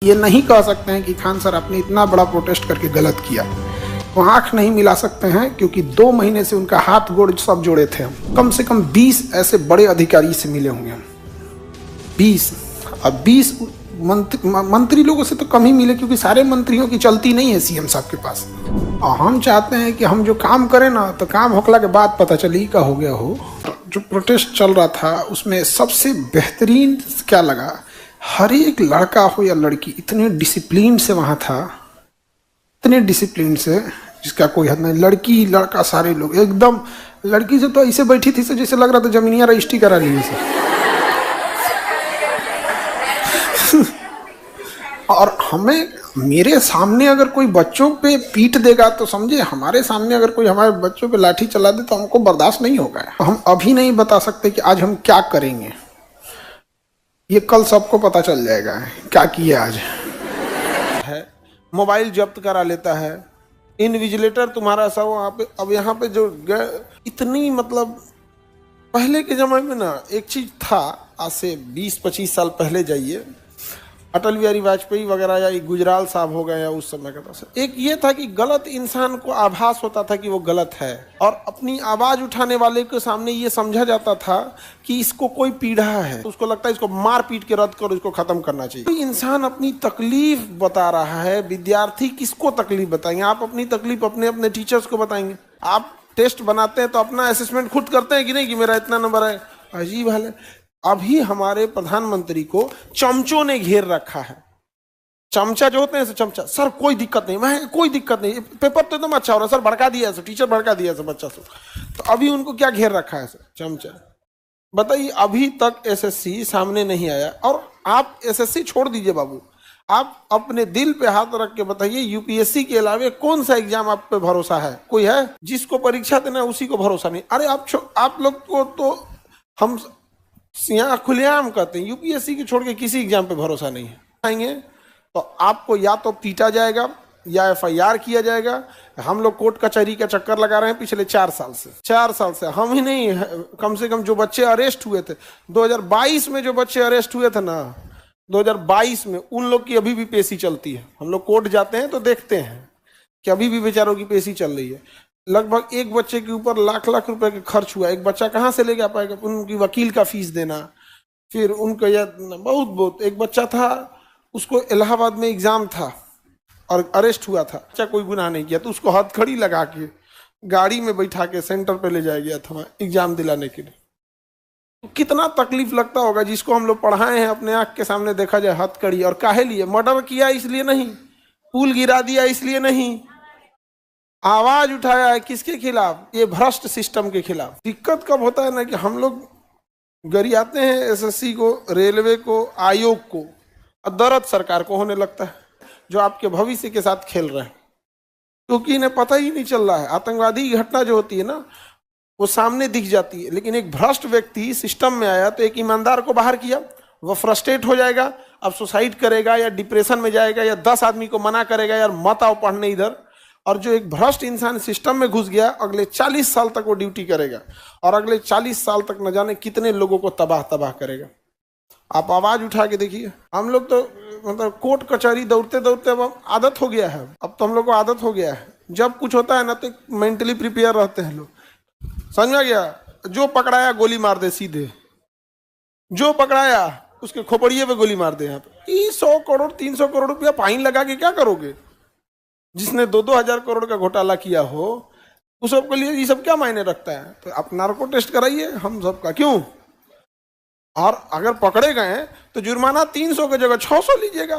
ये नहीं कह सकते हैं कि खान सर आपने इतना बड़ा प्रोटेस्ट करके गलत किया। वो आंख नहीं मिला सकते हैं क्योंकि 2 महीने से उनका हाथ गोड़ सब जोड़े थे हम। कम से कम 20 ऐसे बड़े अधिकारी से मिले होंगे हम, 20। अब 20 मंत्री लोगों से तो कम ही मिले क्योंकि सारे मंत्रियों की चलती नहीं है सीएम साहब के पास। और हम चाहते हैं कि हम जो काम करें ना तो काम होखला के बाद पता चली का हो गया हो। जो प्रोटेस्ट चल रहा था उसमें सबसे बेहतरीन क्या लगा, हर एक लड़का हो या लड़की इतने डिसिप्लिन से वहाँ था, इतने डिसिप्लिन से जिसका कोई हद नहीं। लड़की लड़का सारे लोग एकदम, लड़की से तो ऐसे बैठी थी जैसे लग रहा था जमीनिया रजिस्ट्री करा ली से। और हमें, मेरे सामने अगर कोई बच्चों पे पीट देगा तो समझे, हमारे सामने अगर कोई हमारे बच्चों पे लाठी चला दे तो हमको बर्दाश्त नहीं होगा। हम अभी नहीं बता सकते कि आज हम क्या करेंगे, ये कल सबको पता चल जाएगा क्या किया आज है। मोबाइल जब्त करा लेता है, इनविजिलेटर तुम्हारा सब वहाँ पे। अब यहाँ पे जो इतनी मतलब पहले के जमाने में ना एक चीज था, आज से 20-25 साल पहले जाइए, अटल बिहारी वाजपेयी वगैरह या गुजराल साहब हो गए या उस समय का था, एक ये था कि गलत इंसान को आभास होता था कि वो गलत है और अपनी आवाज उठाने वाले के सामने ये समझा जाता था कि इसको कोई पीड़ा है, तो उसको लगता है इसको मार पीट के रद्द कर, इसको खत्म करना चाहिए। कोई इंसान अपनी तकलीफ बता रहा है, विद्यार्थी किसको तकलीफ बताएंगे? आप अपनी तकलीफ अपने अपने टीचर्स को बताएंगे। आप टेस्ट बनाते हैं तो अपना असेसमेंट खुद करते हैं कि नहीं कि मेरा इतना नंबर है? अजीब हाल है। अभी हमारे प्रधानमंत्री को चमचों ने घेर रखा है। चमचा जो होते हैं चमचा, सर कोई दिक्कत नहीं, मैं कोई दिक्कत नहीं, पेपर तो एकदम अच्छा हो रहा है सर, भड़का दिया सर, टीचर भड़का दिया सर बच्चा से। तो अभी उनको क्या घेर रखा है सर? चमचा। बताइए, अभी तक एसएससी सामने नहीं आया। और आप एसएससी छोड़ दीजिए बाबू, आप अपने दिल पे हाथ रख के बताइए, यूपीएससी के अलावा कौन सा एग्जाम आप पे भरोसा है? कोई है? जिसको परीक्षा देना उसी को भरोसा नहीं। अरे आप लोग को तो हम यहाँ खुलेआम कहते हैं, यूपीएससी की छोड़ के किसी एग्जाम पे भरोसा नहीं है। आएंगे तो आपको या तो पीटा जाएगा या एफआईआर किया जाएगा। हम लोग कोर्ट कचहरी का चक्कर लगा रहे हैं पिछले 4 साल से। हम ही नहीं, कम से कम जो बच्चे अरेस्ट हुए थे 2022 में, जो बच्चे अरेस्ट हुए थे ना 2022 में, उन लोग की अभी भी पेशी चलती है। हम लोग कोर्ट जाते हैं तो देखते हैं कि अभी भी बेचारों की पेशी चल रही है। लगभग एक बच्चे के ऊपर लाख रुपए का खर्च हुआ। एक बच्चा कहाँ से लेके आ पाएगा? उनकी वकील का फीस देना, फिर उनको यह बहुत। एक बच्चा था, उसको इलाहाबाद में एग्जाम था और अरेस्ट हुआ था। बच्चा कोई गुनाह नहीं किया तो उसको हथकड़ी लगा के गाड़ी में बैठा के सेंटर पे ले जाया गया था एग्जाम दिलाने के लिए। तो कितना तकलीफ लगता होगा जिसको हम लोग पढ़ाए हैं, अपने आंख के सामने देखा जाए हथकड़ी। और काहे लिए? मर्डर किया इसलिए नहीं, पुल गिरा दिया इसलिए नहीं, आवाज उठाया है किसके खिलाफ? ये भ्रष्ट सिस्टम के खिलाफ। दिक्कत कब होता है ना कि हम लोग गरियाते हैं एसएससी को, रेलवे को, आयोग को, और दर्द सरकार को होने लगता है जो आपके भविष्य के साथ खेल रहे हैं, क्योंकि इन्हें पता ही नहीं चल रहा है। आतंकवादी घटना जो होती है ना वो सामने दिख जाती है, लेकिन एक भ्रष्ट व्यक्ति सिस्टम में आया तो एक ईमानदार को बाहर किया, वह फ्रस्ट्रेट हो जाएगा, अब सुसाइड करेगा या डिप्रेशन में जाएगा या 10 आदमी को मना करेगा यार मत आओ पढ़ने इधर। और जो एक भ्रष्ट इंसान सिस्टम में घुस गया, अगले 40 साल तक वो ड्यूटी करेगा और अगले 40 साल तक न जाने कितने लोगों को तबाह करेगा। आप आवाज उठा के देखिए। हम लोग तो मतलब कोर्ट कचहरी दौड़ते दौड़ते अब आदत हो गया है। अब तो हम लोग को आदत हो गया है, जब कुछ होता है ना तो मेंटली प्रिपेयर रहते हैं लोग। समझ में गया? जो पकड़ाया गोली मार दे सीधे, जो पकड़ाया उसके खोपड़िए पे गोली मार दे। यहाँ पे 100 करोड़ 300 करोड़ रुपया फाइन लगा के क्या करोगे? जिसने 2-2 हजार करोड़ का घोटाला किया हो उस सबके लिए ये सब क्या मायने रखता है? तो आप नार्को टेस्ट कराइए हम सबका, क्यों? और अगर पकड़े गए तो जुर्माना 300 की जगह 600 लीजिएगा,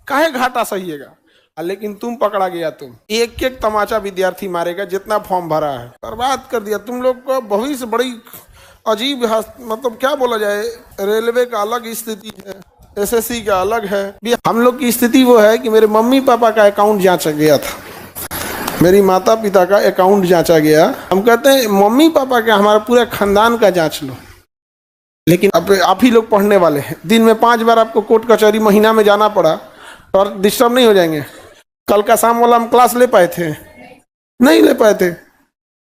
काहे घाटा सहिएगा? लेकिन तुम पकड़ा गया, तुम एक तमाचा विद्यार्थी मारेगा जितना फॉर्म भरा है, बर्बाद कर दिया। तुम लोग का भविष्य बड़ी अजीब, मतलब क्या बोला जाए, रेलवे का अलग स्थिति है, एसएससी का अलग है। हम लोग की स्थिति वो है कि मेरे मम्मी पापा का अकाउंट जांचा गया था, मेरी माता पिता का अकाउंट जांचा गया। हम कहते हैं मम्मी पापा का, हमारा पूरा खानदान का जांच लो, लेकिन अब आप ही लोग पढ़ने वाले हैं। दिन में 5 बार आपको कोर्ट कचहरी महीना में जाना पड़ा और डिस्टर्ब नहीं हो जाएंगे? कल का शाम वाला हम क्लास ले पाए थे? नहीं ले पाए थे।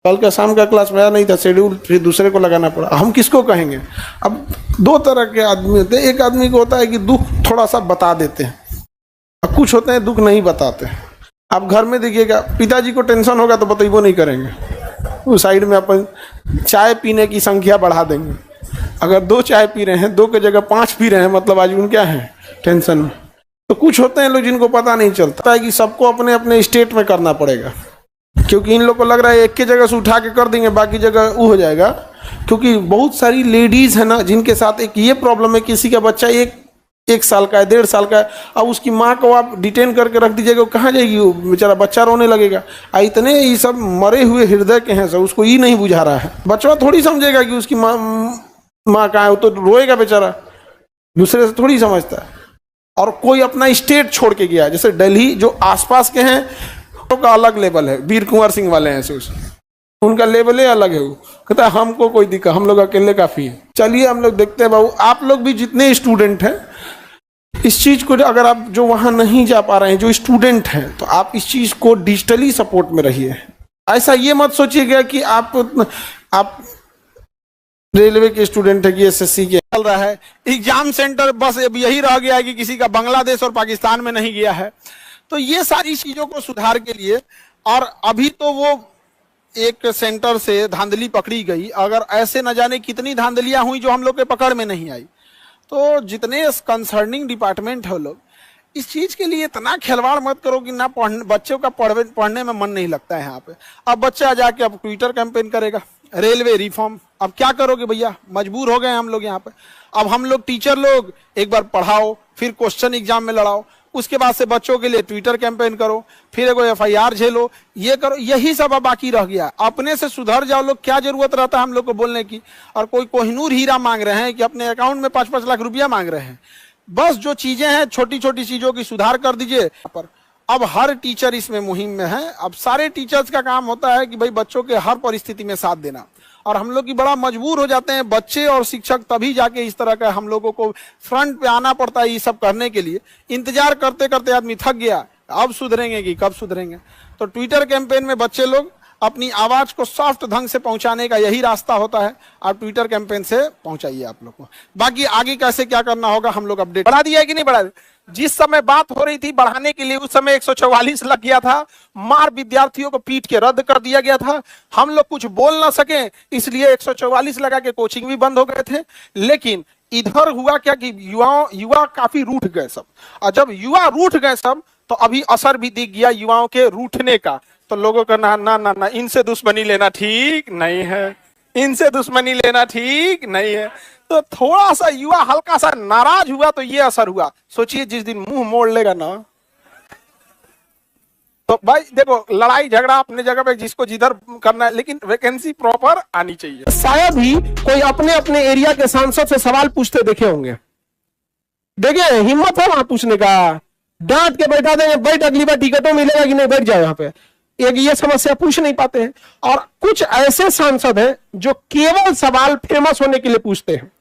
कल का शाम का क्लास मेरा नहीं था, शेड्यूल फिर दूसरे को लगाना पड़ा। हम किसको कहेंगे? अब 2 तरह के आदमी होते हैं। एक आदमी को होता है कि दुख थोड़ा सा बता देते हैं, कुछ होते हैं दुख नहीं बताते। आप घर में देखिएगा, पिताजी को टेंशन होगा तो बतैबो नहीं करेंगे, उस साइड में अपन चाय पीने की संख्या बढ़ा देंगे। अगर 2 चाय पी रहे हैं, 2 की जगह 5 पी रहे हैं, मतलब आज उन क्या है, टेंशन में। तो कुछ होते हैं लोग जिनको पता नहीं चलता है कि सबको अपने अपने स्टेट में करना पड़ेगा, क्योंकि इन लोग को लग रहा है एक की जगह से उठा के कर देंगे, बाकी जगह वो हो जाएगा। क्योंकि बहुत सारी लेडीज है ना जिनके साथ एक ये प्रॉब्लम है, किसी का बच्चा एक साल का है, 1.5 साल का है, अब उसकी माँ को आप डिटेन करके रख दीजिएगा, वो कहाँ जाएगी, वो बेचारा बच्चा रोने लगेगा। इतने ये सब मरे हुए हृदय के हैं सब, उसको ये नहीं बुझा रहा है। बच्चा थोड़ी समझेगा कि उसकी माँ कहाँ है, वो तो रोएगा बेचारा, दूसरे से थोड़ी समझता है। और कोई अपना स्टेट छोड़ के गया, जैसे दिल्ली, जो आसपास के हैं का अलग लेवल है, वीर कुंवर सिंह वाले हैं से उनका लेवल ही अलग है। वो कहता है हमको कोई दिक्कत, हम लोग अकेले काफी है। चलिए हम लोग देखते हैं बाबू, आप लोग भी जितने स्टूडेंट हैं इस चीज को, अगर आप जो वहां नहीं जा पा रहे हैं, जो स्टूडेंट हैं, तो आप इस चीज को डिजिटली सपोर्ट में रहिए। ऐसा ये मत सोचिएगा कि आप रेलवे के स्टूडेंट है कि एसएससी के चल रहा है एग्जाम सेंटर, बस अब यही रह गया है कि किसी का बांग्लादेश और पाकिस्तान में नहीं गया है। तो ये सारी चीजों को सुधार के लिए, और अभी तो वो एक सेंटर से धांधली पकड़ी गई, अगर ऐसे न जाने कितनी धांधलियां हुई जो हम लोग के पकड़ में नहीं आई। तो जितने कंसर्निंग डिपार्टमेंट है लोग, इस चीज के लिए इतना खिलवाड़ मत करो कि ना बच्चों का पढ़ने में मन नहीं लगता है यहाँ पे। अब बच्चा जाके अब ट्विटर कैंपेन करेगा, रेलवे रिफॉर्म, अब क्या करोगे भैया, मजबूर हो गए हम लोग यहाँ पे। अब हम लोग टीचर लोग एक बार पढ़ाओ, फिर क्वेश्चन एग्जाम में लड़ाओ, उसके बाद से बच्चों के लिए ट्विटर कैंपेन करो, फिर एगो FIR झेलो, ये करो, यही सब अब बाकी रह गया। अपने से सुधर जाओ लोग, क्या जरूरत रहता है हम लोग को बोलने की। और कोई कोहिनूर हीरा मांग रहे हैं कि अपने अकाउंट में 5-5 लाख रुपया मांग रहे हैं। बस जो चीजें हैं छोटी छोटी चीजों की सुधार कर दीजिए। पर अब हर टीचर इसमें मुहिम में है। अब सारे टीचर्स का काम होता है कि भाई बच्चों के हर परिस्थिति में साथ देना, और हम लोग की बड़ा मजबूर हो जाते हैं बच्चे और शिक्षक, तभी जाके इस तरह का हम लोगों को फ्रंट पे आना पड़ता है ये सब करने के लिए। इंतजार करते करते आदमी थक गया, अब सुधरेंगे कि कब सुधरेंगे। तो ट्विटर कैंपेन में बच्चे लोग अपनी आवाज को सॉफ्ट ढंग से पहुंचाने का यही रास्ता होता है, आप ट्विटर कैंपेन से पहुंचाइए आप लोग को। बाकी आगे कैसे क्या करना होगा हम लोग अपडेट बढ़ा दिया है कि नहीं बढ़ा। जिस समय बात हो रही थी बढ़ाने के लिए, उस समय 144 लग गया था, मार विद्यार्थियों को पीट के रद्द कर दिया गया था। हम लोग कुछ बोल ना सके इसलिए 144 लगा के कोचिंग भी बंद हो गए थे। लेकिन इधर हुआ क्या कि युवा काफी रूठ गए सब, और जब युवा रूठ गए सब तो अभी असर भी दिख गया युवाओं के रूठने का। तो लोगों का ना ना ना ना इनसे दुश्मनी लेना ठीक नहीं है, इनसे दुश्मनी लेना ठीक नहीं है। तो थोड़ा सा युवा हल्का सा नाराज हुआ तो ये असर हुआ। सोचिए जिस दिन मुंह मोड़ लेगा ना, तो भाई देखो लड़ाई झगड़ा अपने जगह पे जिसको जिधर करना है, लेकिन वैकेंसी प्रॉपर आनी चाहिए। शायद ही कोई अपने अपने एरिया के सांसद से सवाल पूछते देखे होंगे, देखे हिम्मत है वहां पूछने का, डांट के बैठा देंगे, बैठ अगली बार टिकटों मिलेगा कि नहीं, बैठ जाओ यहाँ पे। एक ये समस्या पूछ नहीं पाते हैं। और कुछ ऐसे सांसद हैं जो केवल सवाल फेमस होने के लिए पूछते हैं।